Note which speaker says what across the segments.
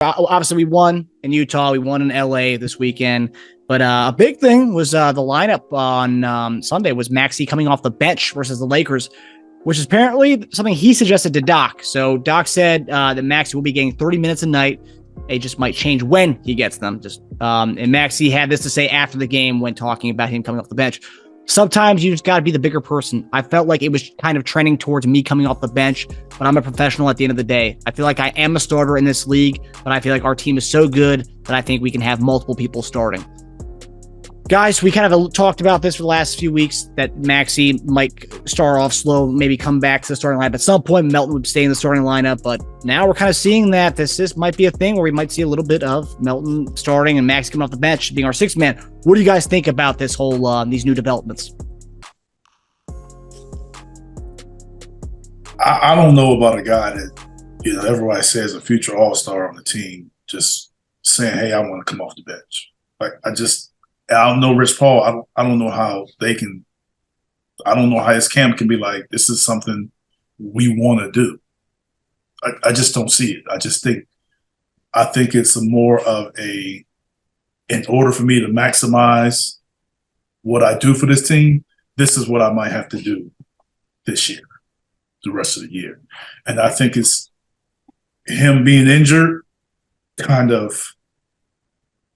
Speaker 1: Obviously, we won in Utah. We won in LA this weekend. But a big thing was the lineup on Sunday was Maxey coming off the bench versus the Lakers, which is apparently something he suggested to Doc. So Doc said that Maxey will be getting 30 minutes a night. It just might change when he gets them. And Maxey had this to say after the game when talking about him coming off the bench. Sometimes you just got to be the bigger person. I felt like it was kind of trending towards me coming off the bench, but I'm a professional at the end of the day. I feel like I am a starter in this league, but I feel like our team is so good that I think we can have multiple people starting. Guys, we kind of talked about this for the last few weeks, that Maxey might start off slow, maybe come back to the starting lineup. At some point, Melton would stay in the starting lineup, but now we're kind of seeing that this might be a thing where we might see a little bit of Melton starting and Maxey coming off the bench, being our sixth man. What do you guys think about this whole these new developments?
Speaker 2: I don't know about a guy that, everybody says a future all-star on the team, just saying, hey, I want to come off the bench. Like, I don't know Rich Paul. I don't know how they can. I don't know how his camp can be like, this is something we want to do. I just don't see it. I think it's more of in order for me to maximize what I do for this team, this is what I might have to do this year, the rest of the year. And I think it's him being injured kind of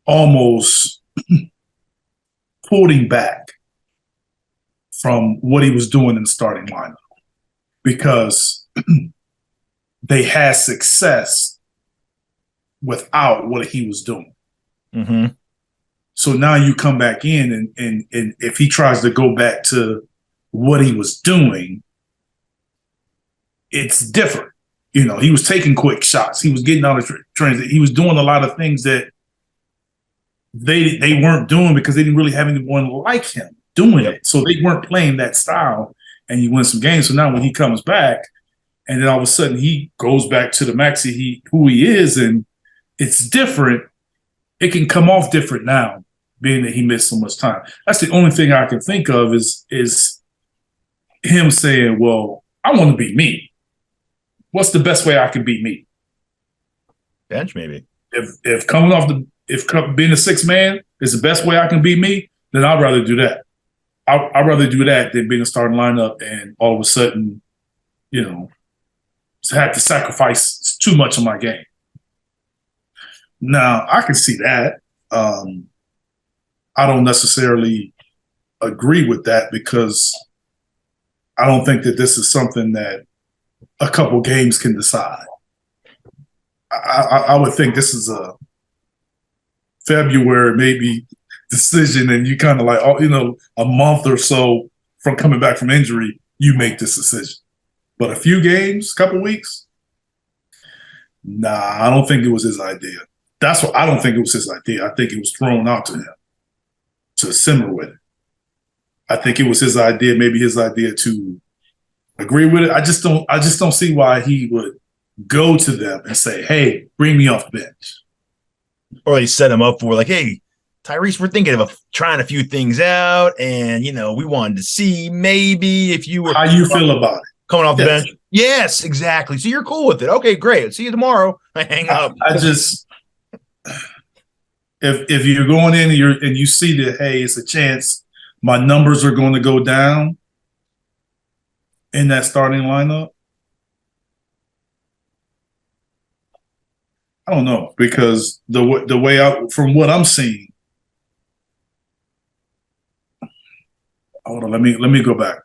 Speaker 2: almost pulled him back from what he was doing in the starting lineup, because they had success without what he was doing.
Speaker 3: Mm-hmm.
Speaker 2: So now you come back in and if he tries to go back to what he was doing, it's different. He was taking quick shots. He was getting out of transit. He was doing a lot of things that they weren't doing because they didn't really have anyone like him doing it. So they weren't playing that style, and you win some games. So now when he comes back, and then all of a sudden he goes back to the Maxey who he is, and it's different. It can come off different now, being that he missed so much time. That's the only thing I can think of is him saying, well, I want to be me. What's the best way I can be me?
Speaker 3: Bench, maybe.
Speaker 2: If coming off if being a sixth man is the best way I can be me, then I'd rather do that. I'd rather do that than being a starting lineup and all of a sudden, have to sacrifice too much of my game. Now, I can see that. I don't necessarily agree with that, because I don't think that this is something that a couple games can decide. I would think this is a February maybe decision, and you kind of like, a month or so from coming back from injury, you make this decision. But a few games, couple weeks, nah, I don't think it was his idea. That's what I don't think it was his idea. I think it was thrown out to him to simmer with it. I think it was his idea, maybe his idea to agree with it. I just don't see why he would go to them and say, hey, bring me off the bench.
Speaker 3: Or they set him up for like, hey, Tyrese, we're thinking of trying a few things out, and we wanted to see maybe if you were
Speaker 2: how you feel about it
Speaker 3: coming off the bench. Yes, exactly. So you're cool with it. Okay, great. See you tomorrow. I hang up.
Speaker 2: I just if you're going in and you see that, hey, it's a chance my numbers are going to go down in that starting lineup, I don't know, because the way from what I'm seeing, hold on, let me go back.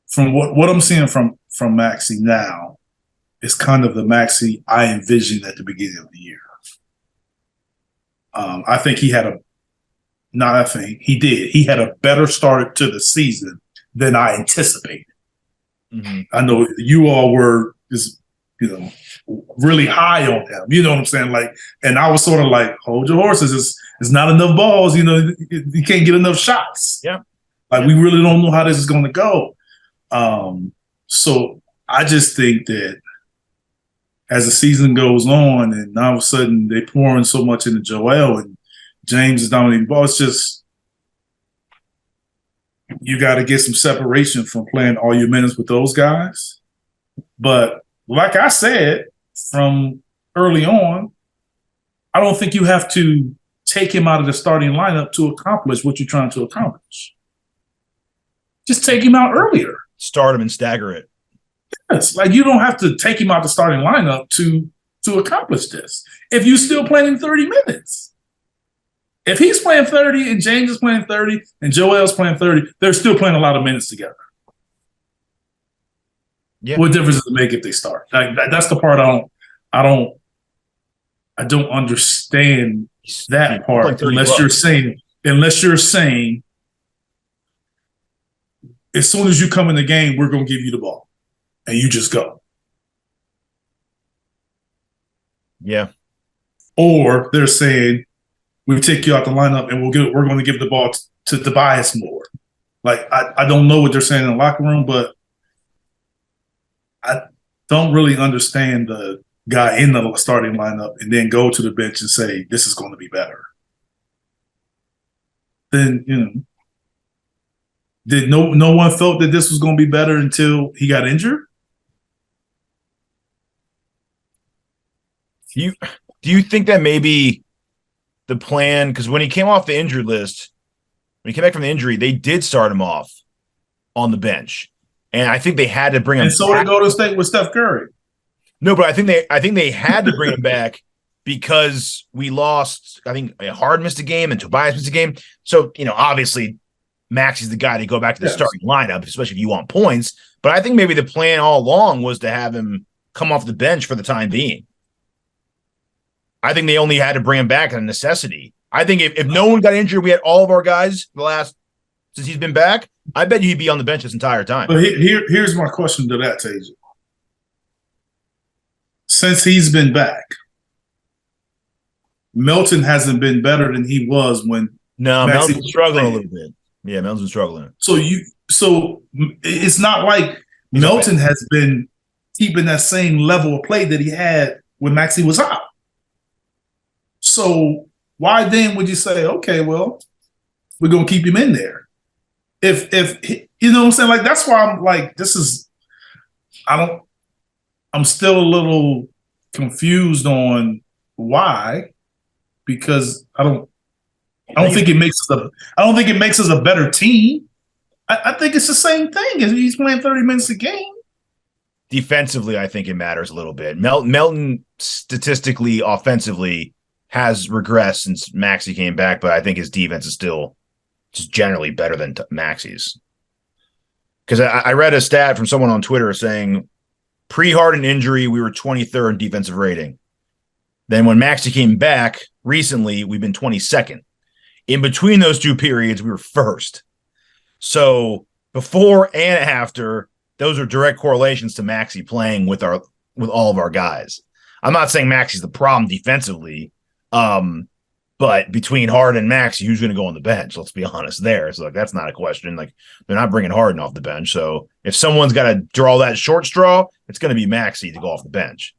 Speaker 2: From what I'm seeing from Maxey now is kind of the Maxey I envisioned at the beginning of the year. I think he had he had a better start to the season than I anticipated.
Speaker 3: Mm-hmm.
Speaker 2: I know you all were really high on him. You know what I'm saying? Like, and I was sort of like, hold your horses. It's not enough balls. You can't get enough shots.
Speaker 3: Yeah.
Speaker 2: Like, we really don't know how this is going to go. So I just think that as the season goes on, and all of a sudden they pouring so much into Joel and James is dominating the ball, it's just, you got to get some separation from playing all your minutes with those guys. But like I said, from early on, I don't think you have to take him out of the starting lineup to accomplish what you're trying to accomplish. Just take him out earlier.
Speaker 3: Start him and stagger it.
Speaker 2: Yes, like you don't have to take him out the starting lineup to accomplish this. If you're still playing 30 minutes. If he's playing 30 and James is playing 30 and Joel's playing 30, they're still playing a lot of minutes together.
Speaker 3: Yeah.
Speaker 2: What difference does it make if they start? Like that's the part I don't understand that part unless you're saying as soon as you come in the game, we're going to give you the ball and you just go.
Speaker 3: Yeah.
Speaker 2: Or they're saying we take you out the lineup and we're going to give the ball to Tobias more. Like I don't know what they're saying in the locker room, but I don't really understand the guy in the starting lineup and then go to the bench and say this is going to be better. Then did no one felt that this was going to be better until he got injured?
Speaker 3: Do you think that maybe the plan, because when he came off the injured list, when he came back from the injury, they did start him off on the bench. And I think they had to bring him
Speaker 2: back. And so did Golden State with Steph Curry.
Speaker 3: No, but I think they had to bring him back because we lost. I think Harden missed a game and Tobias missed a game. So, obviously Maxey's the guy to go back to the starting lineup, especially if you want points. But I think maybe the plan all along was to have him come off the bench for the time being. I think they only had to bring him back out of necessity. I think if no one got injured, we had all of our guys since he's been back, I bet you he'd be on the bench this entire time.
Speaker 2: But here's my question to that, Teja. Since he's been back, Melton hasn't been better than he was when.
Speaker 3: No, Melton's struggling a little bit. Yeah, Melton's struggling.
Speaker 2: So it's not like Melton has been keeping that same level of play that he had when Maxey was out. So why then would you say, okay, well, we're gonna keep him in there? If you know what I'm saying? Like that's why I'm like, I'm still a little confused on why, because I don't think it makes us a better team. I think it's the same thing. He's playing 30 minutes a game.
Speaker 3: Defensively, I think it matters a little bit. Melton statistically, offensively, has regressed since Maxey came back, but I think his defense is still just generally better than Maxey's. Because I read a stat from someone on Twitter saying pre-Harden injury, we were 23rd in defensive rating. Then when Maxey came back recently, we've been 22nd. In between those two periods, we were first. So before and after, those are direct correlations to Maxey playing with all of our guys. I'm not saying Maxey's the problem defensively, but between Harden and Maxey, who's going to go on the bench? Let's be honest there. So that's not a question. Like they're not bringing Harden off the bench. So if someone's got to draw that short straw, it's going to be Maxey to go off the bench.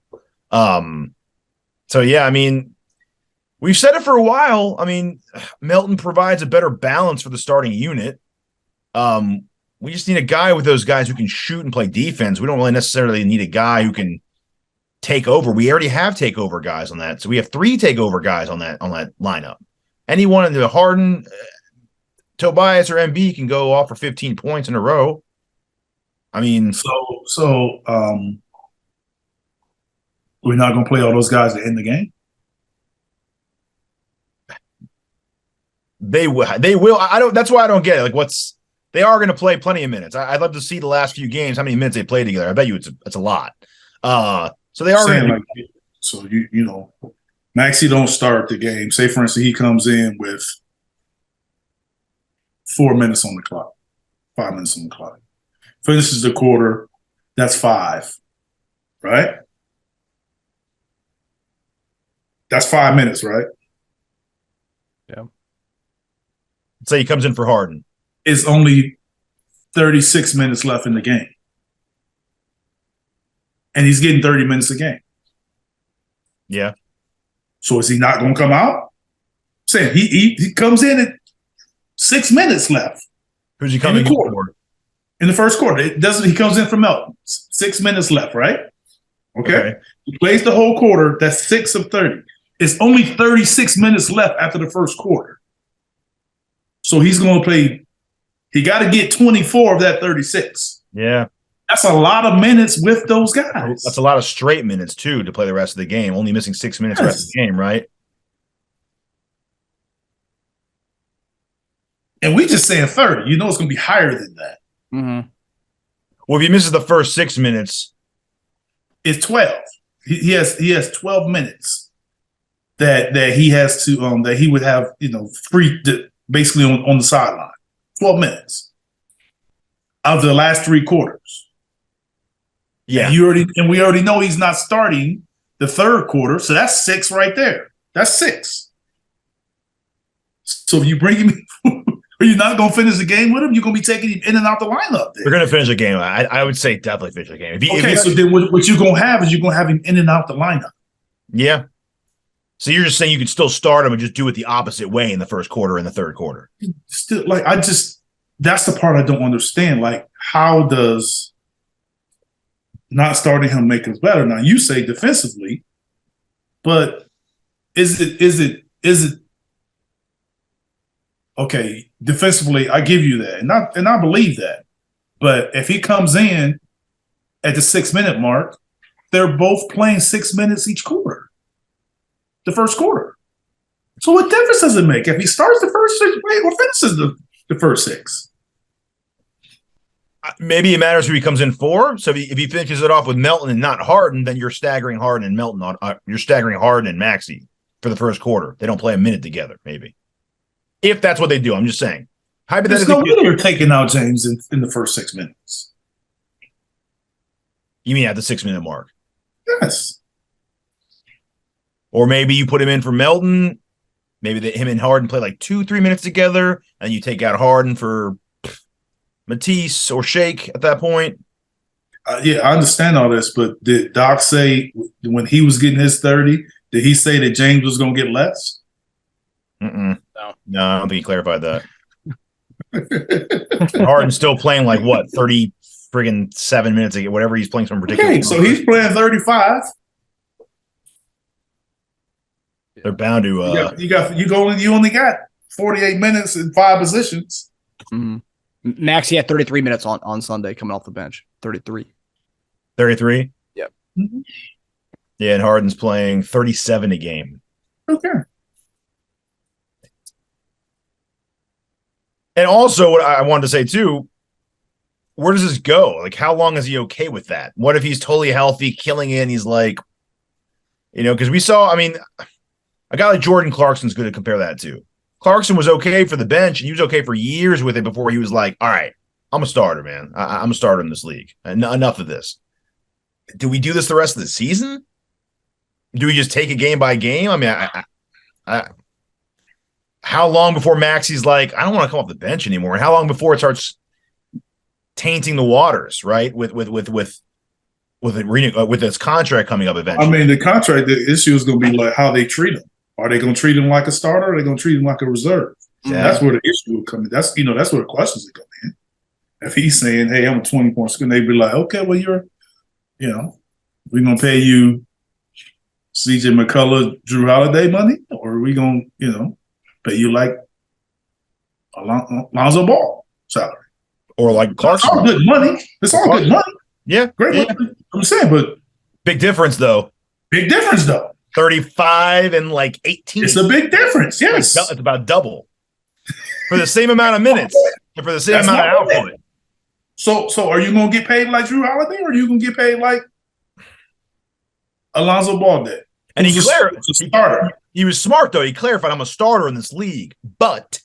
Speaker 3: So yeah, I mean, we've said it for a while. I mean, Melton provides a better balance for the starting unit. We just need a guy with those guys who can shoot and play defense. We don't really necessarily need a guy who can take over. We already have takeover guys on that. So we have 3 takeover guys on that lineup. Anyone in the Harden, Tobias, or MB can go off for 15 points in a row. I mean,
Speaker 2: so we're not going to play all those guys to end the game.
Speaker 3: They will. That's why I don't get it. Like, they are going to play plenty of minutes. I'd love to see the last few games, how many minutes they played together. I bet you it's a lot. So they are going
Speaker 2: to. Maxey don't start the game. Say, for instance, he comes in with 4 minutes on the clock, 5 minutes on the clock. Finishes the quarter, that's 5, right? That's 5 minutes, right?
Speaker 3: Yeah. Let's say he comes in for Harden.
Speaker 2: It's only 36 minutes left in the game. And he's getting 30 minutes a game.
Speaker 3: Yeah.
Speaker 2: So is he not going to come out? Saying he comes in at 6 minutes left.
Speaker 3: Who's he coming in for?
Speaker 2: In the first quarter. He comes in for Melton. 6 minutes left, right? Okay. He plays the whole quarter. That's 6 of 30. It's only 36 minutes left after the first quarter. So he's going to play. He got to get 24 of that 36.
Speaker 3: Yeah.
Speaker 2: That's a lot of minutes with those guys.
Speaker 3: That's a lot of straight minutes, too, to play the rest of the game. Only missing 6 minutes the rest of the game, right?
Speaker 2: And we just saying 30. You know it's going to be higher than that.
Speaker 1: Mm-hmm.
Speaker 3: Well, if he misses the first 6 minutes,
Speaker 2: it's 12. He has 12 minutes that he has to that he would have free basically on the sideline. 12 minutes out of the last 3 quarters.
Speaker 3: Yeah,
Speaker 2: and we already know he's not starting the third quarter, so that's 6 right there. That's 6. So if you bring him, are you not going to finish the game with him? You're going to be taking him in and out the lineup.
Speaker 3: They're going to finish the game. I would say definitely finish the game.
Speaker 2: So then what you're going to have is you're going to have him in and out the lineup.
Speaker 3: Yeah. So you're just saying you could still start him and just do it the opposite way in the first quarter and the third quarter.
Speaker 2: Still, that's the part I don't understand. Like, how does not starting him make us better? Now you say defensively, but is it okay? Defensively, I give you that, and I believe that. But if he comes in at the 6-minute mark, they're both playing 6 minutes each quarter. The first quarter. So what difference does it make if he starts the first 6 or finishes the first 6?
Speaker 3: Maybe it matters who he comes in for. So if he finishes it off with Melton and not Harden, then you're staggering Harden and Melton you're staggering Harden and Maxey for the first quarter. They don't play a minute together, maybe. If that's what they do, I'm just saying.
Speaker 2: There's no way you're taking out James in the first 6 minutes.
Speaker 3: You mean at the 6-minute mark?
Speaker 2: Yes.
Speaker 3: Or maybe you put him in for Melton. Maybe him and Harden play like 2-3 minutes together, and you take out Harden for Matisse or Shake at that point.
Speaker 2: Yeah, I understand all this, but did Doc say when he was getting his 30, did he say that James was going to get less?
Speaker 3: No, I don't think he clarified that. Harden's still playing like what, 7 minutes again, whatever he's playing some ridiculous.
Speaker 2: Okay, so he's playing 35.
Speaker 3: They're bound to.
Speaker 2: You only got 48 minutes in 5 positions.
Speaker 1: Mm-hmm. Maxey had 33 minutes on Sunday coming off the bench. 33.
Speaker 3: 33?
Speaker 1: Yep.
Speaker 2: Mm-hmm.
Speaker 3: Yeah, and Harden's playing 37 a game.
Speaker 2: Okay.
Speaker 3: And also, what I wanted to say too, where does this go? Like, how long is he okay with that? What if he's totally healthy, killing it, and he's like, because we saw, a guy like Jordan Clarkson's good to compare that to. Clarkson was okay for the bench, and he was okay for years with it before he was like, all right, I'm a starter, man. I'm a starter in this league. Enough of this. Do we do this the rest of the season? Do we just take it game by game? How long before Maxey's like, I don't want to come off the bench anymore? And how long before it starts tainting the waters, right? With his contract coming up eventually.
Speaker 2: The contract, the issue is going to be like how they treat him. Are they going to treat him like a starter? Or are they going to treat him like a reserve? Yeah. That's where the issue will come in. That's where the questions will come in. If he's saying, "Hey, I'm a 20-point scorer," they'd be like, "Okay, well, we're going to pay you C.J. McCullough, Drew Holiday money, or are we going to, pay you like Lonzo Ball salary,
Speaker 3: or like Clarkson?"
Speaker 2: It's all good money. It's all good money.
Speaker 3: Yeah,
Speaker 2: great.
Speaker 3: Yeah.
Speaker 2: I'm saying, but
Speaker 3: big difference though. 35 and like 18.
Speaker 2: It's a big difference. Yes,
Speaker 3: it's about double for the same amount of minutes and for the same amount of output.
Speaker 2: So are you going to get paid like Drew Holiday, or are you going to get paid like Alonzo Ball did?
Speaker 3: And he was smart though. He clarified, "I'm a starter in this league, but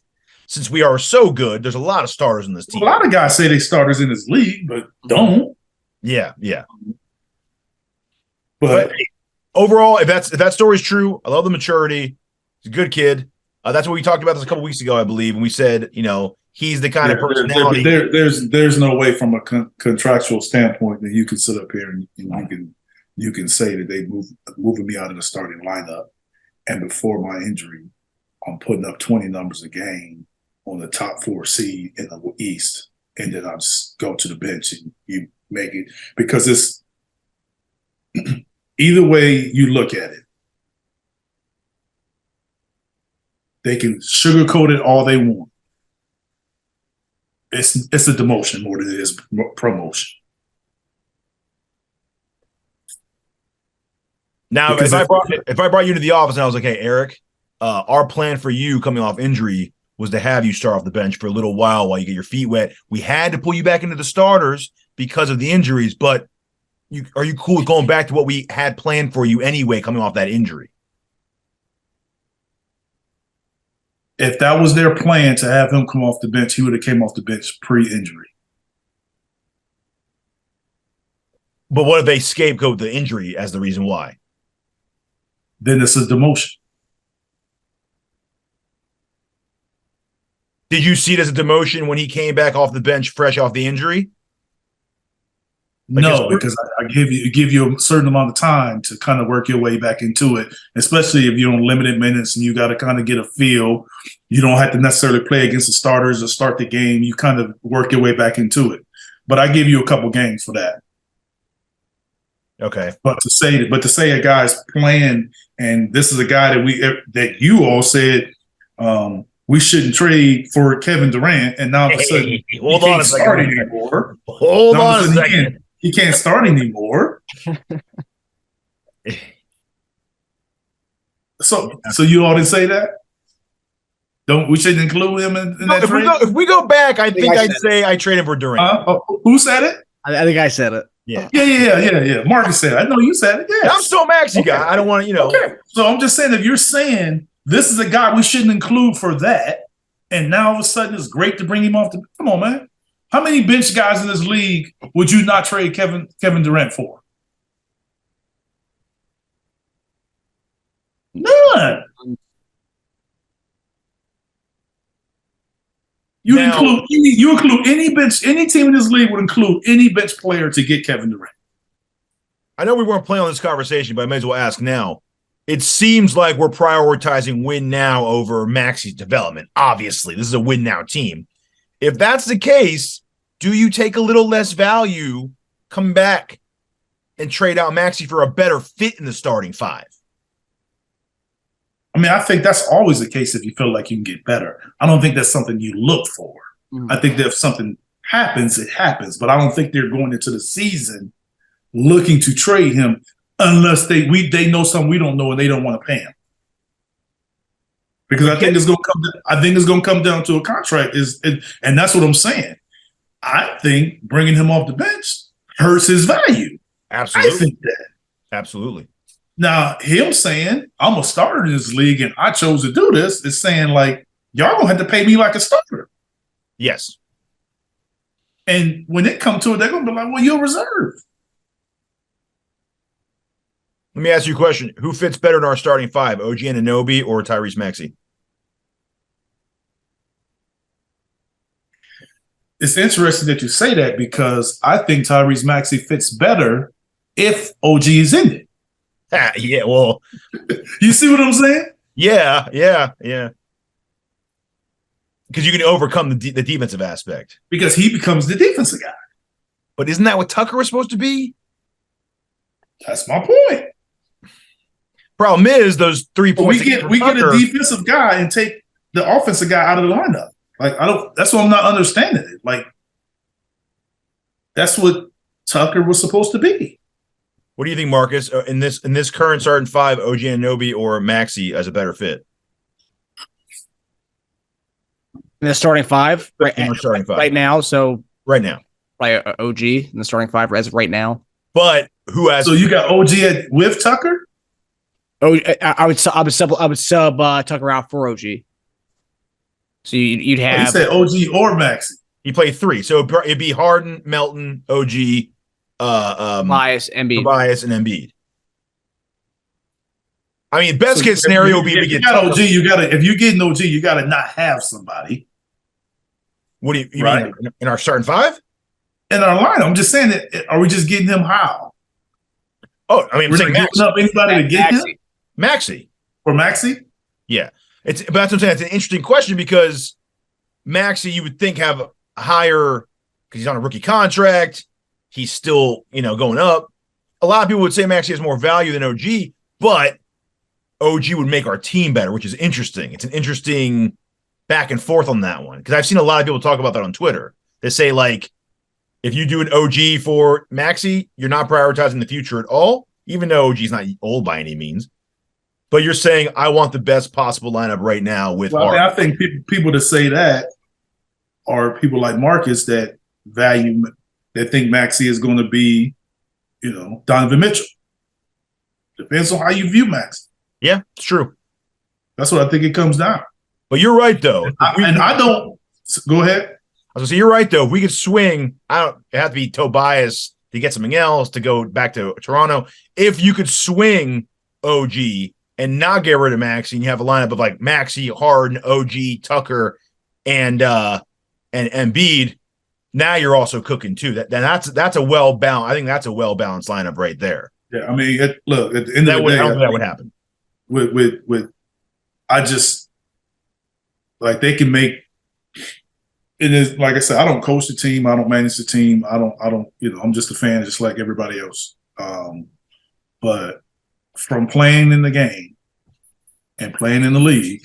Speaker 3: since we are so good, there's a lot of starters in this team."
Speaker 2: A lot of guys say they starters in this league, but don't.
Speaker 3: Yeah.
Speaker 2: But
Speaker 3: overall, if that story's true, I love the maturity. He's a good kid. That's what we talked about this a couple weeks ago, I believe, and we said, he's the kind of personality.
Speaker 2: There's no way from a contractual standpoint that you can sit up here and you can say that they moving me out of the starting lineup, and before my injury, I'm putting up 20 numbers a game on the top 4 seed in the East, and then I just go to the bench and you make it, because it's either way you look at it. They can sugarcoat it all they want. It's a demotion more than it is promotion.
Speaker 3: Now, if I brought you to the office and I was like, "Hey, Eric, our plan for you coming off injury was to have you start off the bench for a little while you get your feet wet. We had to pull you back into the starters because of the injuries, but are you cool with going back to what we had planned for you anyway, coming off that injury?"
Speaker 2: If that was their plan to have him come off the bench, he would have came off the bench pre-injury.
Speaker 3: But what if they scapegoat the injury as the reason why?
Speaker 2: Then it's a demotion.
Speaker 3: Did you see it as a demotion when he came back off the bench fresh off the injury?
Speaker 2: No, because I give you a certain amount of time to kind of work your way back into it, especially if you're on limited minutes and you got to kind of get a feel. You don't have to necessarily play against the starters or start the game. You kind of work your way back into it. But I give you a couple games for that.
Speaker 3: Okay.
Speaker 2: But to say a guy's playing, and this is a guy that you all said we shouldn't trade for Kevin Durant, and now all of a sudden he can't start anymore.
Speaker 3: Hold on a second.
Speaker 2: He can't start anymore. So you all didn't say that? We shouldn't include him in that trade?
Speaker 3: If we go back, I think I'd say I traded for Durant.
Speaker 2: Who said it?
Speaker 1: I think I said it.
Speaker 2: Yeah. Marcus said it. I know you said it. Yeah.
Speaker 3: I'm still a Maxey guy. I don't want to,
Speaker 2: Okay. So I'm just saying, if you're saying this is a guy we shouldn't include for that, and now all of a sudden it's great to bring him off come on, man. How many bench guys in this league would you not trade Kevin Durant for? None. You include any team in this league would include any bench player to get Kevin Durant.
Speaker 3: I know we weren't planning on this conversation, but I may as well ask now. It seems like we're prioritizing win now over Maxey's development. Obviously, this is a win now team. If that's the case, do you take a little less value, come back, and trade out Maxey for a better fit in the starting five?
Speaker 2: I mean, I think that's always the case if you feel like you can get better. I don't think that's something you look for. I think that if something happens, it happens. But I don't think they're going into the season looking to trade him unless they know something we don't know and they don't want to pay him. Because I think it's going to come down to a contract, and that's what I'm saying. I think bringing him off the bench hurts his value.
Speaker 3: Absolutely.
Speaker 2: I think that.
Speaker 3: Absolutely.
Speaker 2: Now, him saying, I'm a starter in this league and I chose to do this is saying, like, y'all going to have to pay me like a starter.
Speaker 3: Yes.
Speaker 2: And when it comes to it, they're going to be like, well, you're reserve.
Speaker 3: Let me ask you a question. Who fits better in our starting five, OG Anunoby or Tyrese Maxey?
Speaker 2: It's interesting that you say that because I think Tyrese Maxey fits better if OG is in it.
Speaker 3: Yeah, well.
Speaker 2: You see what I'm saying?
Speaker 3: Yeah. Because you can overcome the defensive aspect.
Speaker 2: Because he becomes the defensive guy.
Speaker 3: But isn't that what Tucker was supposed to be?
Speaker 2: That's my point.
Speaker 3: Problem is, those 3 points.
Speaker 2: We get a defensive guy and take the offensive guy out of the lineup. Like, that's what I'm not understanding it. Like, that's what Tucker was supposed to be.
Speaker 3: What do you think, Marcus? In this current starting five, OG Anunoby or Maxey as a better fit?
Speaker 1: In the starting five? Right now. So
Speaker 3: right now.
Speaker 1: OG in the starting five as of right now.
Speaker 3: But who has?
Speaker 2: So you got OG with Tucker?
Speaker 1: Oh, I would sub Tucker out for OG. So you'd have.
Speaker 2: He said OG or Maxey.
Speaker 3: He played 3, so it'd be Harden, Melton, OG,
Speaker 1: Tobias, Embiid.
Speaker 3: Tobias, and Embiid. I mean, best case scenario would be to get
Speaker 2: OG. If you're getting OG, you got to not have somebody.
Speaker 3: What do you mean in our starting five?
Speaker 2: In our lineup, I'm just saying that. Are we just getting him how?
Speaker 3: Oh, I mean,
Speaker 2: we're not giving up anybody to get him.
Speaker 3: Maxey
Speaker 2: or Maxey?
Speaker 3: Yeah, but that's what I'm saying. It's an interesting question because Maxey, you would think have a higher because he's on a rookie contract. He's still, going up. A lot of people would say Maxey has more value than OG, but OG would make our team better, which is interesting. It's an interesting back and forth on that one because I've seen a lot of people talk about that on Twitter. They say, like, if you do an OG for Maxey, you're not prioritizing the future at all, even though OG's not old by any means. But you're saying, I want the best possible lineup right now with Harden.
Speaker 2: I think people that say that are people like Marcus that think Maxey is going to be, Donovan Mitchell. Depends on how you view Maxey.
Speaker 3: Yeah, it's true.
Speaker 2: That's what I think it comes down.
Speaker 3: But you're right, though.
Speaker 2: I don't. Go ahead.
Speaker 3: I was going to say, you're right, though. If we could swing, it have to be Tobias to get something else to go back to Toronto. If you could swing OG and not get rid of Maxey, and you have a lineup of like Maxey, Harden, OG, Tucker, and Embiid, now you're also cooking too. That's a well balanced. I think that's a well balanced lineup right there.
Speaker 2: Yeah, I mean, look, at the end of the day,
Speaker 3: that would happen.
Speaker 2: I just like they can make. It is like I said, I don't coach the team, I don't manage the team, I don't, I'm just a fan, just like everybody else. But from playing in the game and playing in the league,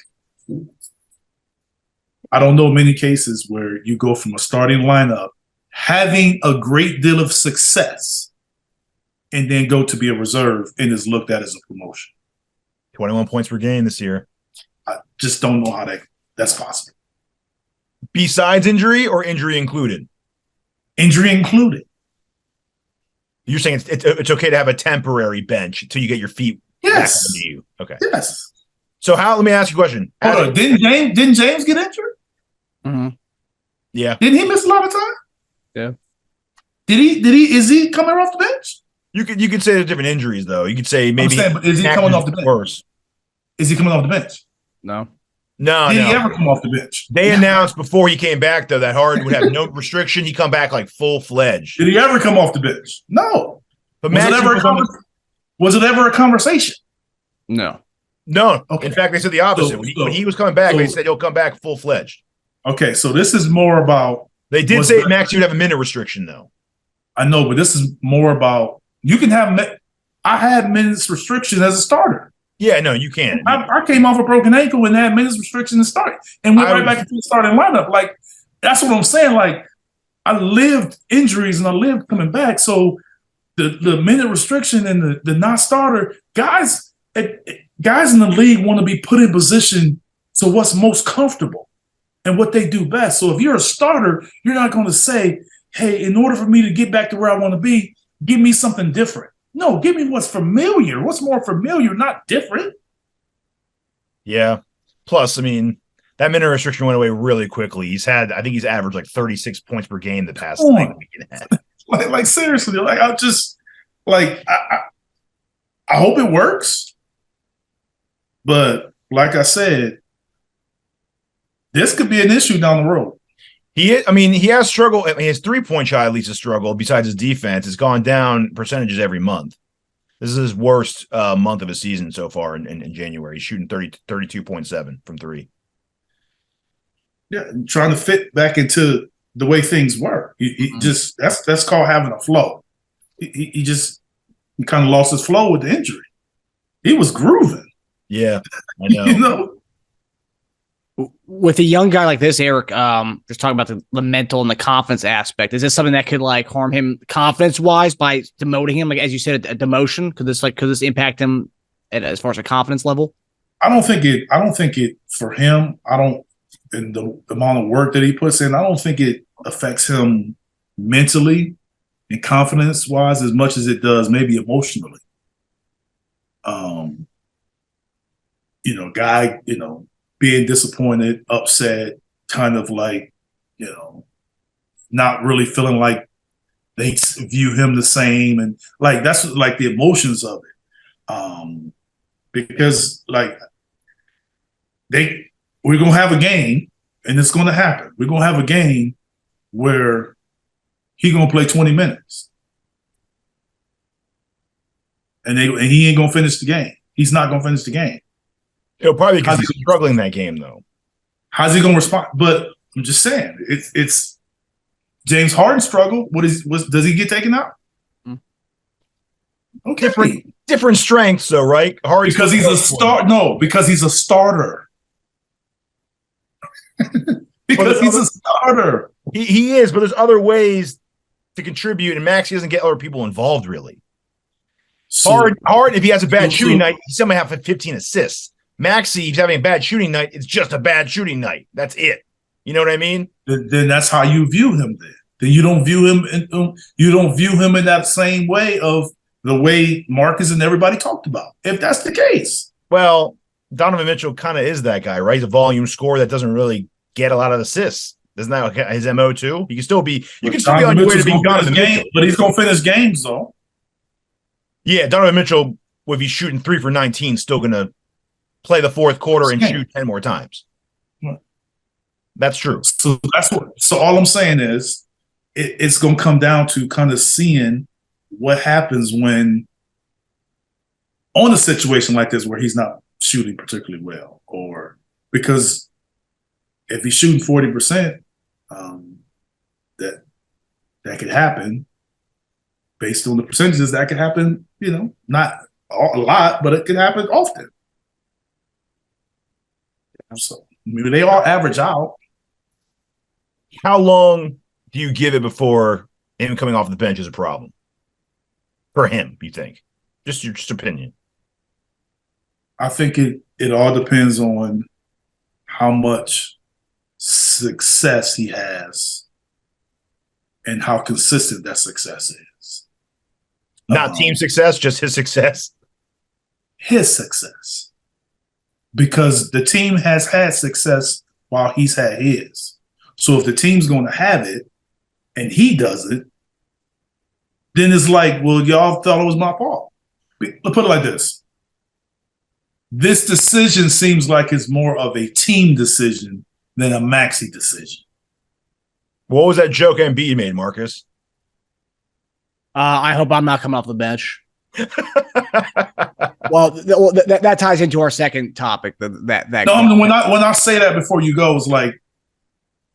Speaker 2: I don't know many cases where you go from a starting lineup having a great deal of success and then go to be a reserve and is looked at as a promotion.
Speaker 3: 21 points per game this year.
Speaker 2: I just don't know how that's possible.
Speaker 3: Besides injury or injury included?
Speaker 2: Injury included.
Speaker 3: You're saying it's okay to have a temporary bench until you get your feet back under you. Okay.
Speaker 2: Yes.
Speaker 3: So let me ask you a question.
Speaker 2: Hold on. Didn't James get injured?
Speaker 1: Mm-hmm.
Speaker 3: Yeah.
Speaker 2: Didn't he miss a lot of time?
Speaker 1: Yeah.
Speaker 2: Is he coming off the bench?
Speaker 3: You could say there's different injuries though. You could say maybe
Speaker 2: is he coming off the bench?
Speaker 3: Worse.
Speaker 2: Is he coming off the bench?
Speaker 1: No.
Speaker 2: Did he ever come off the bench?
Speaker 3: They announced before he came back though that Harden would have no restriction. He come back like full fledged.
Speaker 2: Did he ever come off the bench? No.
Speaker 3: But
Speaker 2: was it ever a conversation?
Speaker 1: No.
Speaker 3: No. Okay. In fact, they said the opposite. When he was coming back, they said he'll come back full fledged.
Speaker 2: Okay, so this is more about.
Speaker 3: They did say Maxey would have a minute restriction though.
Speaker 2: I know, but this is more about you can have. I had minutes restriction as a starter.
Speaker 3: Yeah, no, you can't.
Speaker 2: I came off a broken ankle and had minutes restriction to start, and went right back into the starting lineup. Like that's what I'm saying. Like I lived injuries and I lived coming back. So the minute restriction and the not starter guys in the league want to be put in position to what's most comfortable and what they do best. So if you're a starter, you're not going to say, "Hey, in order for me to get back to where I want to be, give me something different." No, give me what's familiar. What's more familiar, not different.
Speaker 3: Yeah. Plus, I mean, that minute restriction went away really quickly. I think he's averaged like 36 points per game the past week and a half.
Speaker 2: Like seriously, like I hope it works. But like I said, this could be an issue down the road.
Speaker 3: He has struggled. I mean, his 3-point shot at least has struggled. Besides his defense, it's gone down percentages every month. This is his worst month of his season so far in January. He's shooting 32.7 from three.
Speaker 2: Yeah, trying to fit back into the way things were. He just that's called having a flow. He kind of lost his flow with the injury. He was grooving.
Speaker 3: Yeah, I know.
Speaker 1: With a young guy like this, Eric, just talking about the mental and the confidence aspect, is this something that could like harm him confidence wise by demoting him? Like as you said, a demotion could this impact him as far as a confidence level?
Speaker 2: I don't think it for him. And the amount of work that he puts in, I don't think it affects him mentally and confidence wise as much as it does maybe emotionally. Guy, being disappointed, upset, kind of like, not really feeling like they view him the same. And like, that's like the emotions of it. Because like we're going to have a game and it's going to happen. We're going to have a game where he's going to play 20 minutes and he ain't going to finish the game. He's not going to finish the game.
Speaker 3: It'll probably because he's struggling that game, though.
Speaker 2: How's he going to respond? But I'm just saying, it's James Harden struggle. Does he get taken out? Okay.
Speaker 3: Different strengths, though, right? Harden's
Speaker 2: Because he's a start. No, because he's a starter. Because he's a starter.
Speaker 3: He is, but there's other ways to contribute, and Maxey doesn't get other people involved, really. Harden, if he has a bad shooting night, he somehow have 15 assists. Maxey, if he's having a bad shooting night, it's just a bad shooting night. That's it. You know what I mean?
Speaker 2: Then that's how you view him. Then you don't view him. You don't view him in that same way of the way Marcus and everybody talked about. If that's the case,
Speaker 3: well, Donovan Mitchell kind of is that guy, right? He's a volume scorer that doesn't really get a lot of assists. Isn't that his MO too? You can still be. You can still be on your way to being Donovan Mitchell,
Speaker 2: but he's gonna finish games though.
Speaker 3: Yeah, Donovan Mitchell, if he's shooting 3 for 19, still gonna play the fourth quarter and shoot 10 more times.
Speaker 2: Right.
Speaker 3: That's true.
Speaker 2: So So all I'm saying is, it's gonna come down to kind of seeing what happens when on a situation like this where he's not shooting particularly well, or because if he's shooting 40%, that could happen based on the percentages. That could happen, not a lot, but it could happen often. So maybe they all average out.
Speaker 3: How long do you give it before him coming off the bench is a problem for him? You think? Just your opinion.
Speaker 2: I think it all depends on how much success he has and how consistent that success is.
Speaker 3: Not team success, just his success.
Speaker 2: His success. Because the team has had success while he's had his. So if the team's going to have it and he doesn't, then it's like, well, y'all thought it was my fault. Let's put it like this. This decision seems like it's more of a team decision than a Maxey decision.
Speaker 3: What was that joke Embiid made, Marcus?
Speaker 1: I hope I'm not coming off the bench. Well, that ties into our second topic.
Speaker 2: No, when I say that before you go, it's like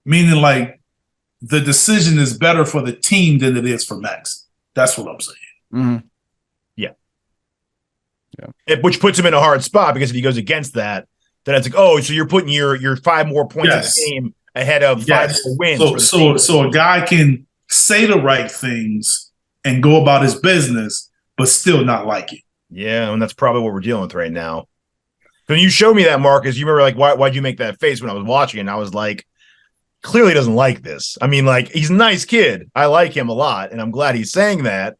Speaker 2: meaning like the decision is better for the team than it is for Maxey. That's what I'm saying.
Speaker 3: Mm-hmm. Yeah. Which puts him in a hard spot because if he goes against that, then it's like, oh, so you're putting your 5 more points in the game ahead of 5 more wins.
Speaker 2: So a guy can say the right things and go about his business, but still not like it.
Speaker 3: Yeah, and that's probably what we're dealing with right now. When you showed me that, Marcus, you remember like why'd you make that face when I was watching it? And I was like, clearly doesn't like this. I mean, like, he's a nice kid. I like him a lot, and I'm glad he's saying that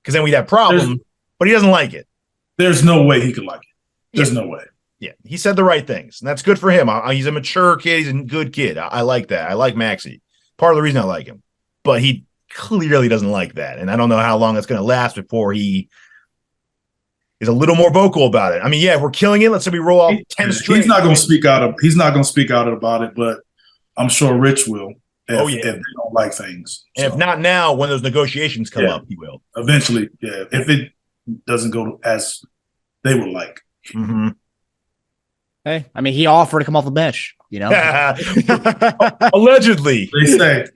Speaker 3: because then we'd have problems, but he doesn't like it.
Speaker 2: There's no way he could like it. There's no way.
Speaker 3: Yeah, he said the right things, and that's good for him. He's a mature kid. He's a good kid. I like that. I like Maxey. Part of the reason I like him. But he clearly doesn't like that, and I don't know how long that's going to last before he is a little more vocal about it. I mean, yeah, we're killing it. Let's say we roll out 10 straight.
Speaker 2: He's not going to speak out. He's not going to speak out about it, but I'm sure Rich will. If they don't like things.
Speaker 3: And if not now, when those negotiations come up, he will.
Speaker 2: Eventually, yeah. If it doesn't go as they would like.
Speaker 3: Mm-hmm.
Speaker 1: Hey, I mean, he offered to come off the bench,
Speaker 3: Allegedly.
Speaker 2: They say.